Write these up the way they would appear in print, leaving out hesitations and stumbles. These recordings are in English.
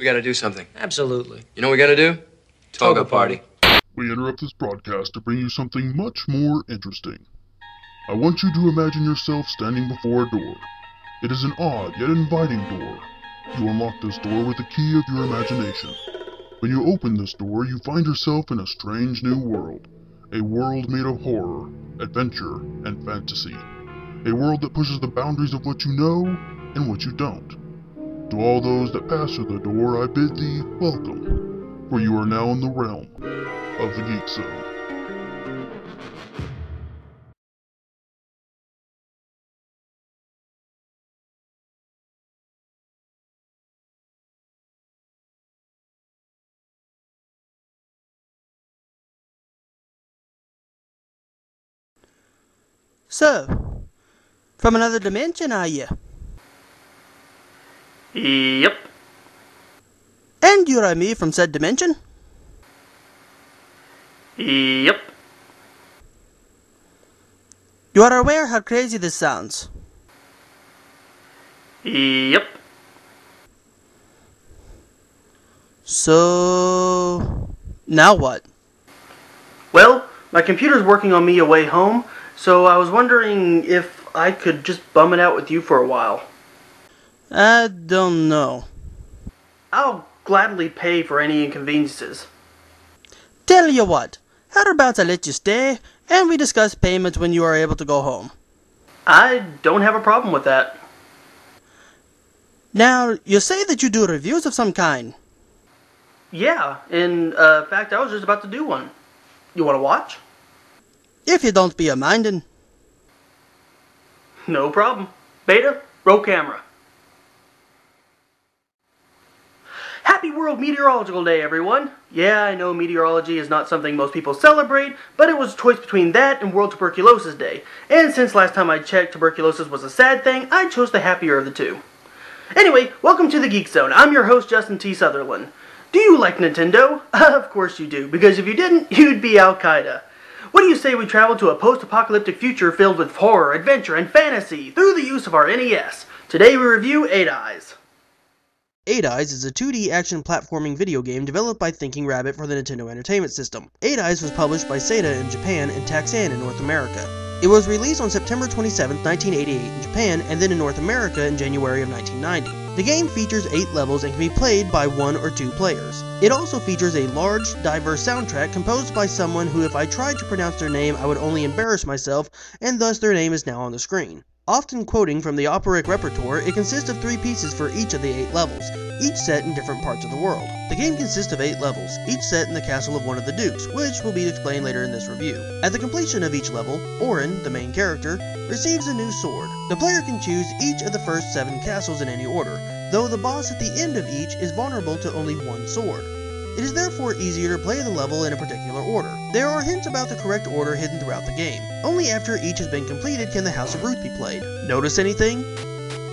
We gotta do something. Absolutely. You know what we gotta do? Toga party. We interrupt this broadcast to bring you something much more interesting. I want you to imagine yourself standing before a door. It is an odd yet inviting door. You unlock this door with the key of your imagination. When you open this door, you find yourself in a strange new world. A world made of horror, adventure, and fantasy. A world that pushes the boundaries of what you know and what you don't. To all those that pass through the door, I bid thee welcome, for you are now in the realm of the Geek Zone. So, from another dimension, are you? Yep. And you are me from said dimension? Yep. You are aware how crazy this sounds? Yep. So, now what? Well, my computer's working on me away home, so I was wondering if I could just bum it out with you for a while. I don't know. I'll gladly pay for any inconveniences. Tell you what, how about I let you stay, and we discuss payments when you are able to go home? I don't have a problem with that. Now, you say that you do reviews of some kind. Yeah, in fact, I was just about to do one. You want to watch? If you don't be a mindin'. No problem. Beta, roll camera. Happy World Meteorological Day, everyone! Yeah, I know meteorology is not something most people celebrate, but it was a choice between that and World Tuberculosis Day. And since last time I checked tuberculosis was a sad thing, I chose the happier of the two. Anyway, welcome to the Geek Zone. I'm your host, Justin T. Sutherland. Do you like Nintendo? Of course you do, because if you didn't, you'd be Al-Qaeda. What do you say we travel to a post-apocalyptic future filled with horror, adventure, and fantasy through the use of our NES? Today we review 8 Eyes. 8 Eyes is a 2D action platforming video game developed by Thinking Rabbit for the Nintendo Entertainment System. 8 Eyes was published by Sega in Japan and Taxan in North America. It was released on September 27, 1988 in Japan and then in North America in January of 1990. The game features 8 levels and can be played by 1 or 2 players. It also features a large, diverse soundtrack composed by someone who, if I tried to pronounce their name, I would only embarrass myself, and thus their name is now on the screen. Often quoting from the operatic repertoire, it consists of 3 pieces for each of the 8 levels, each set in different parts of the world. The game consists of 8 levels, each set in the castle of one of the dukes, which will be explained later in this review. At the completion of each level, Orin, the main character, receives a new sword. The player can choose each of the first 7 castles in any order, though the boss at the end of each is vulnerable to only 1 sword. It is therefore easier to play the level in a particular order. There are hints about the correct order hidden throughout the game. Only after each has been completed can the House of Ruth be played. Notice anything?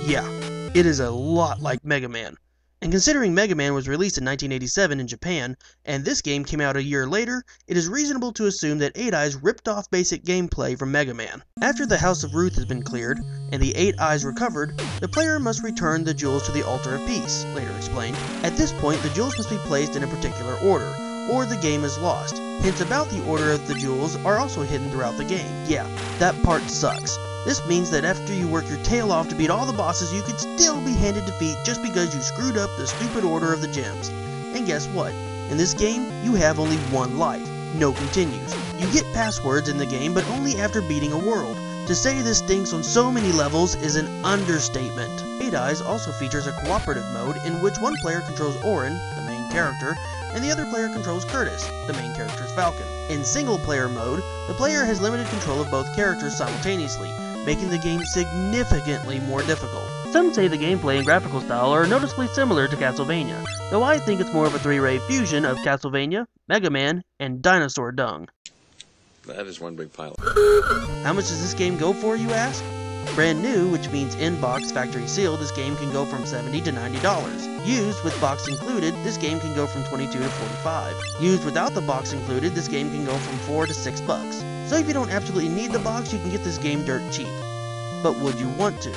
Yeah, it is a lot like Mega Man. And considering Mega Man was released in 1987 in Japan, and this game came out a year later, it is reasonable to assume that 8 Eyes ripped off basic gameplay from Mega Man. After the House of Ruth has been cleared, and the 8 Eyes recovered, the player must return the jewels to the Altar of Peace, later explained. At this point, the jewels must be placed in a particular order, or the game is lost. Hints about the order of the jewels are also hidden throughout the game. Yeah, that part sucks. This means that after you work your tail off to beat all the bosses, you could still be handed defeat just because you screwed up the stupid order of the gems. And guess what? In this game, you have only 1 life. No continues. You get passwords in the game, but only after beating a world. To say this stinks on so many levels is an understatement. 8 Eyes also features a cooperative mode in which one player controls Orin, the main character, and the other player controls Curtis, the main character's Falcon. In single-player mode, the player has limited control of both characters simultaneously, making the game significantly more difficult. Some say the gameplay and graphical style are noticeably similar to Castlevania, though I think it's more of a 3-ray fusion of Castlevania, Mega Man, and dinosaur dung. That is one big pile. How much does this game go for, you ask? Brand new, which means in-box factory sealed, this game can go from $70 to $90. Used with box included, this game can go from $22 to $45. Used without the box included, this game can go from $4 to $6. So if you don't absolutely need the box, you can get this game dirt cheap. But would you want to?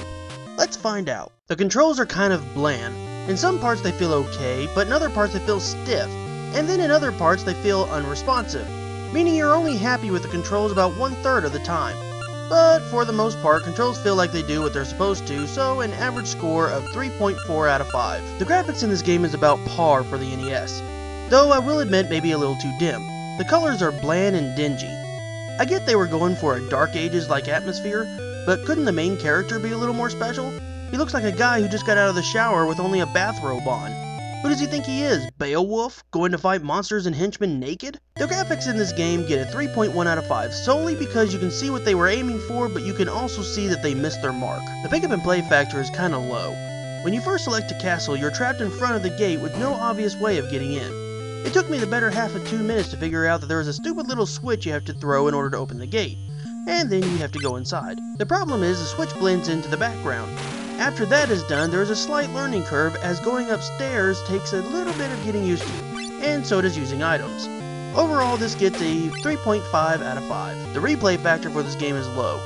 Let's find out. The controls are kind of bland, In some parts they feel okay, but in other parts they feel stiff, and then in other parts they feel unresponsive, meaning you're only happy with the controls about 1/3 of the time. But for the most part, controls feel like they do what they're supposed to, so an average score of 3.4 out of 5. The graphics in this game is about par for the NES, though I will admit maybe a little too dim. The colors are bland and dingy. I get they were going for a Dark Ages-like atmosphere, but couldn't the main character be a little more special? He looks like a guy who just got out of the shower with only a bathrobe on. Who does he think he is, Beowulf, going to fight monsters and henchmen naked? The graphics in this game get a 3.1 out of 5, solely because you can see what they were aiming for, but you can also see that they missed their mark. The pick up and play factor is kinda low. When you first select a castle, you're trapped in front of the gate with no obvious way of getting in. It took me the better half of 2 minutes to figure out that there is a stupid little switch you have to throw in order to open the gate, and then you have to go inside. The problem is the switch blends into the background. After that is done, there is a slight learning curve, as going upstairs takes a little bit of getting used to, and so does using items. Overall, this gets a 3.5 out of 5. The replay factor for this game is low.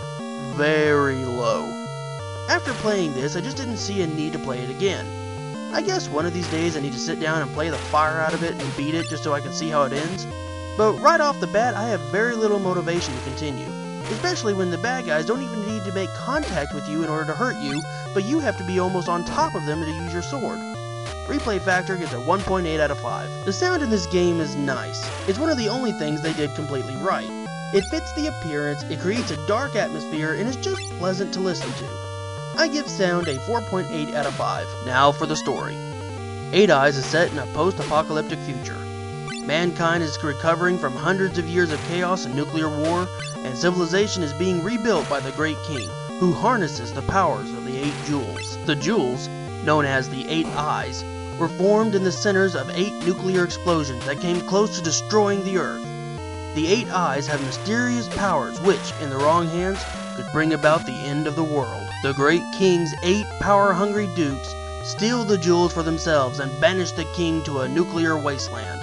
Very low. After playing this, I just didn't see a need to play it again. I guess one of these days I need to sit down and play the fire out of it and beat it just so I can see how it ends. But right off the bat, I have very little motivation to continue. Especially when the bad guys don't even need to make contact with you in order to hurt you, but you have to be almost on top of them to use your sword. Replay factor gets a 1.8 out of 5. The sound in this game is nice. It's one of the only things they did completely right. It fits the appearance, it creates a dark atmosphere, and is just pleasant to listen to. I give sound a 4.8 out of 5. Now for the story. 8 Eyes is set in a post-apocalyptic future. Mankind is recovering from hundreds of years of chaos and nuclear war, and civilization is being rebuilt by the Great King, who harnesses the powers of the 8 jewels. The jewels, known as the 8 Eyes, were formed in the centers of 8 nuclear explosions that came close to destroying the Earth. The 8 Eyes have mysterious powers which, in the wrong hands, could bring about the end of the world. The Great King's 8 power-hungry dukes steal the jewels for themselves and banish the king to a nuclear wasteland,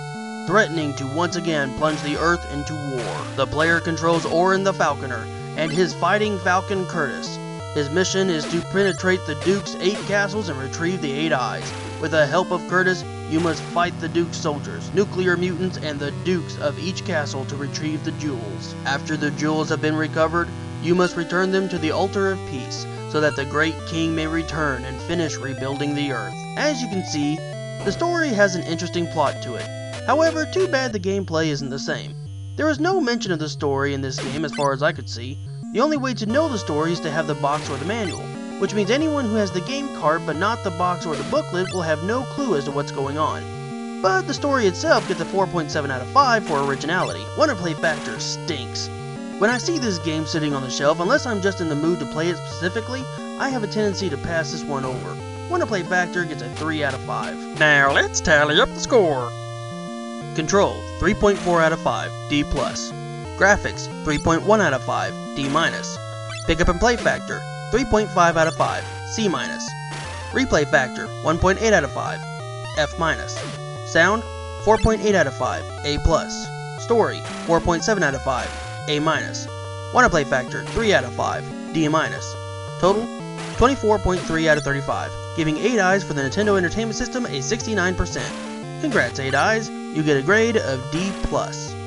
threatening to once again plunge the Earth into war. The player controls Orin the Falconer and his fighting falcon Curtis. His mission is to penetrate the Duke's 8 castles and retrieve the 8 Eyes. With the help of Curtis, you must fight the Duke's soldiers, nuclear mutants, and the Dukes of each castle to retrieve the jewels. After the jewels have been recovered, you must return them to the altar of peace, so that the Great King may return and finish rebuilding the Earth. As you can see, the story has an interesting plot to it. However, too bad the gameplay isn't the same. There is no mention of the story in this game as far as I could see. The only way to know the story is to have the box or the manual, which means anyone who has the game cart but not the box or the booklet will have no clue as to what's going on. But the story itself gets a 4.7 out of 5 for originality. Wanna-play factor stinks. When I see this game sitting on the shelf, unless I'm just in the mood to play it specifically, I have a tendency to pass this one over. Wanna-play factor gets a 3 out of 5. Now let's tally up the score. Control, 3.4 out of 5, D+. Graphics, 3.1 out of 5, D-. Pick up and play factor, 3.5 out of 5, C-. Replay factor, 1.8 out of 5, F-. Sound, 4.8 out of 5, A+. Story, 4.7 out of 5, A-. Wanna-play factor, 3 out of 5, D-. Total, 24.3 out of 35, giving 8 Eyes for the Nintendo Entertainment System a 69%. Congrats, 8 Eyes, you get a grade of D+.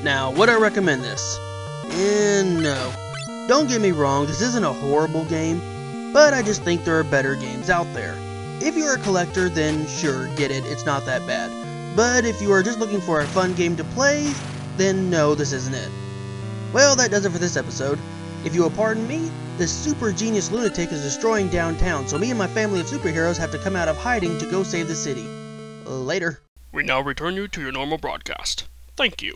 Now, would I recommend this? No. Don't get me wrong, this isn't a horrible game, but I just think there are better games out there. If you're a collector, then sure, get it, it's not that bad. But if you are just looking for a fun game to play, then no, this isn't it. Well, that does it for this episode. If you will pardon me, this super genius lunatic is destroying downtown, so me and my family of superheroes have to come out of hiding to go save the city. Later. We now return you to your normal broadcast. Thank you.